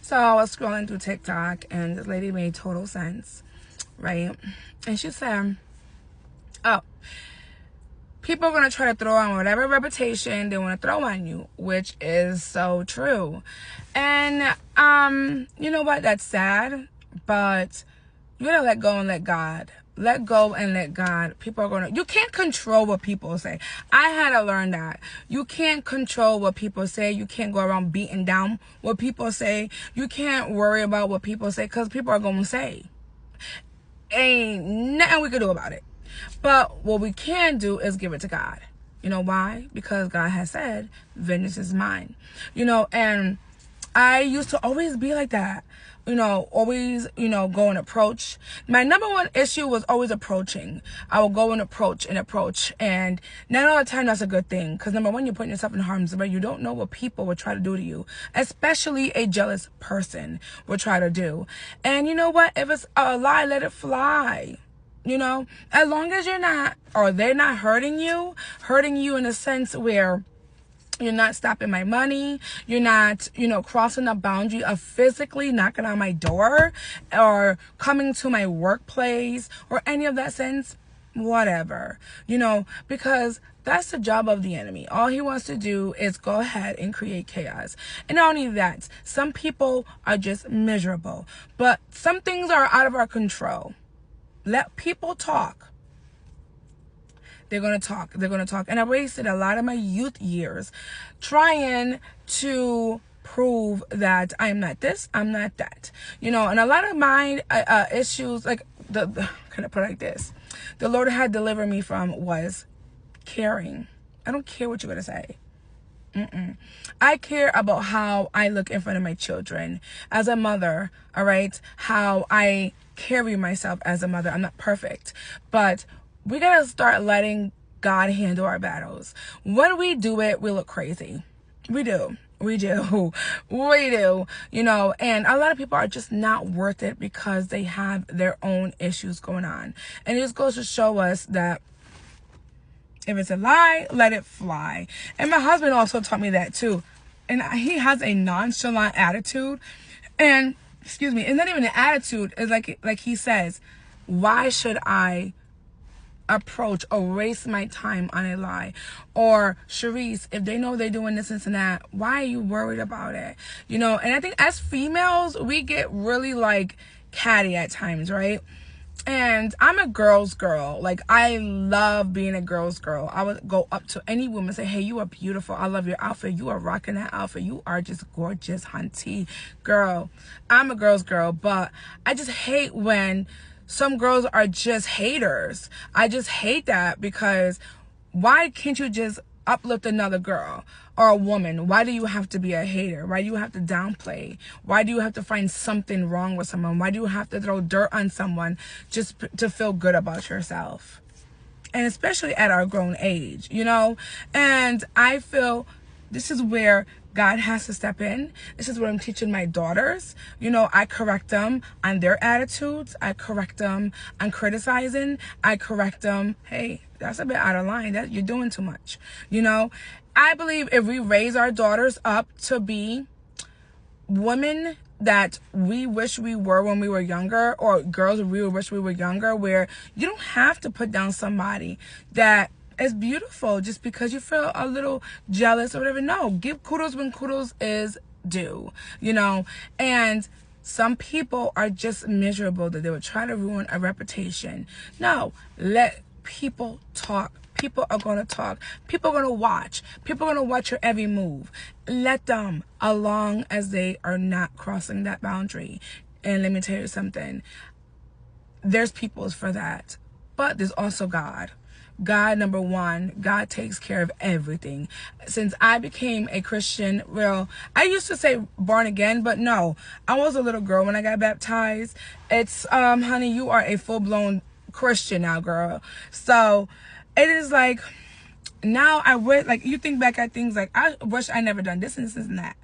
So I was scrolling through TikTok and this lady made total sense, right? And she said, oh, people are going to try to throw on whatever reputation they want to throw on you, which is so true. And you know what? That's sad, but you gotta let go and let God. Let go and let God. People are gonna, you can't control what people say. I had to learn that. You can't control what people say. You can't go around beating down what people say. You can't worry about what people say, because people are gonna say. Ain't nothing we can do about it. But what we can do is give it to God. You know why? Because God has said, vengeance is mine. You know, and I used to always be like that. You know, always, go and approach. My number one issue was always approaching. I will go and approach. And not all the time that's a good thing. Because number one, you're putting yourself in harm's way. You don't know what people will try to do to you. Especially a jealous person will try to do. And you know what? If it's a lie, let it fly. You know, as long as you're not, or they're not hurting you in a sense where you're not stopping my money. You're not, crossing the boundary of physically knocking on my door or coming to my workplace or any of that sense. Whatever, because that's the job of the enemy. All he wants to do is go ahead and create chaos. And not only that, some people are just miserable, but some things are out of our control. Let people talk. They're going to talk. And I wasted a lot of my youth years trying to prove that I'm not this, I'm not that. And a lot of my issues, like, kind of put it like this. The Lord had delivered me from was caring. I don't care what you're going to say. I care about how I look in front of my children as a mother, all right? How I carry myself as a mother. I'm not perfect, but we gotta start letting God handle our battles. When we do it, we look crazy. We do. And a lot of people are just not worth it because they have their own issues going on. And it just goes to show us that if it's a lie, let it fly. And my husband also taught me that too. And he has a nonchalant attitude. And, it's not even an attitude. It's like he says, why should I approach or waste my time on a lie? Or, Sharice, if they know they're doing this and that, why are you worried about it? And I think as females, we get really catty at times, right? And I'm a girl's girl. I love being a girl's girl. I would go up to any woman and say, hey, you are beautiful. I love your outfit. You are rocking that outfit. You are just gorgeous, hunty. Girl, I'm a girl's girl, but I just hate when some girls are just haters. I just hate that, because why can't you just uplift another girl or a woman? Why do you have to be a hater? Why do you have to downplay? Why do you have to find something wrong with someone? Why do you have to throw dirt on someone just to feel good about yourself? And especially at our grown age, And I feel this is where God has to step in. This is what I'm teaching my daughters. I correct them on their attitudes. I correct them on criticizing. I correct them. Hey, that's a bit out of line. That you're doing too much. I believe if we raise our daughters up to be women that we wish we were when we were younger, or girls we wish we were younger, where you don't have to put down somebody that is beautiful just because you feel a little jealous or whatever. No, give kudos when kudos is due, and some people are just miserable that they would try to ruin a reputation. No, let people talk. People are going to talk. People are going to watch. People are going to watch your every move. Let them, as long as they are not crossing that boundary. And let me tell you something. There's peoples for that. But there's also God. God, number one, God takes care of everything. Since I became a Christian, well, I used to say born again, but no, I was a little girl when I got baptized. It's, honey, you are a full-blown Christian now, girl. So it is now I would, you think back at things I wish I never done this and this and that,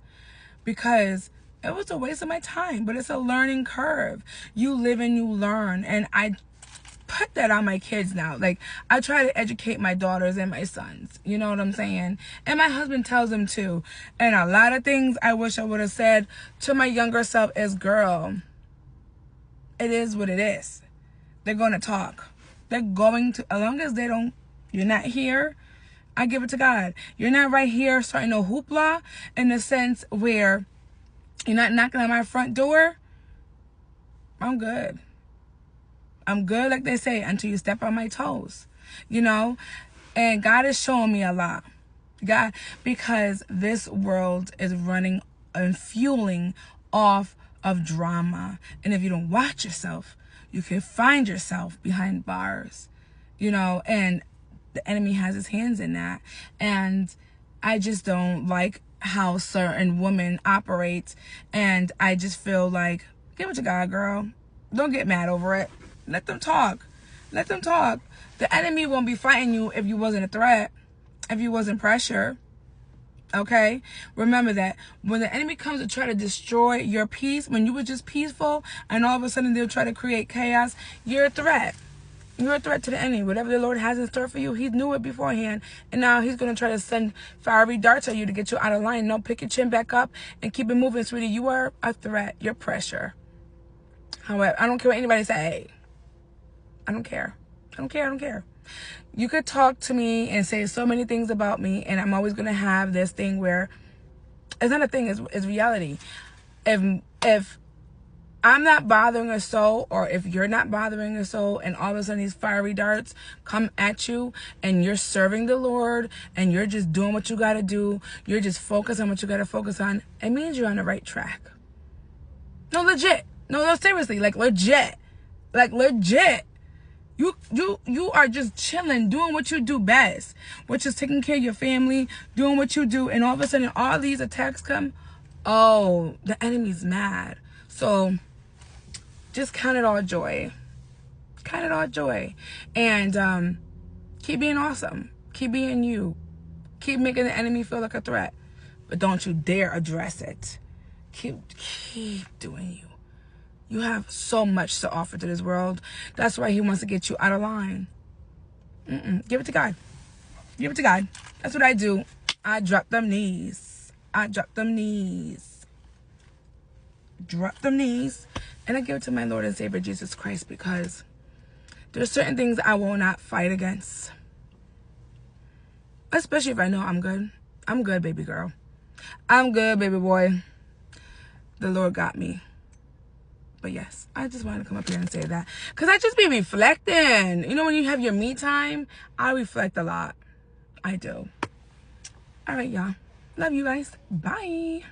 because it was a waste of my time. But it's a learning curve. You live and you learn. And I put that on my kids now. Like, I try to educate my daughters and my sons. You know what I'm saying? And my husband tells them too. And a lot of things I wish I would have said to my younger self is, girl, it is what it is. They're going to talk. They're going to, as long as they don't, you're not here, I give it to God. You're not right here starting no hoopla in the sense where you're not knocking on my front door. I'm good. I'm good, like they say, until you step on my toes, you know? And God is showing me a lot. God, because this world is running and fueling off of drama. And if you don't watch yourself, you can find yourself behind bars, you know? And the enemy has his hands in that. And I just don't like how certain women operate. And I just feel like, give it to God, girl. Don't get mad over it. Let them talk. Let them talk. The enemy won't be fighting you if you wasn't a threat, if you wasn't pressure. Okay? Remember that. When the enemy comes to try to destroy your peace, when you were just peaceful, and all of a sudden they'll try to create chaos, you're a threat. You're a threat to the enemy. Whatever the Lord has in store for you, he knew it beforehand. And now he's going to try to send fiery darts at you to get you out of line. No, pick your chin back up and keep it moving, sweetie. You are a threat. You're pressure. However, I don't care what anybody say. I don't care. I don't care. I don't care. You could talk to me and say so many things about me, and I'm always going to have this thing where it's not a thing, it's reality. If I'm not bothering a soul, or if you're not bothering a soul, and all of a sudden these fiery darts come at you, and you're serving the Lord, and you're just doing what you got to do, you're just focused on what you got to focus on, it means you're on the right track. No, legit. No, seriously, like legit. Like legit. You are just chilling, doing what you do best, which is taking care of your family, doing what you do, and all of a sudden all these attacks come. Oh, the enemy's mad. So just count it all joy. Count it all joy. And keep being awesome. Keep being you. Keep making the enemy feel like a threat. But don't you dare address it. Keep doing you. You have so much to offer to this world. That's why he wants to get you out of line. Give it to God. Give it to God. That's what I do. I drop them knees. I drop them knees. Drop them knees. And I give it to my Lord and Savior, Jesus Christ, because there's certain things I will not fight against. Especially if I know I'm good. I'm good, baby girl. I'm good, baby boy. The Lord got me. But yes, I just wanted to come up here and say that. Because I just be reflecting. You know, when you have your me time, I reflect a lot. I do. All right, y'all. Love you guys. Bye.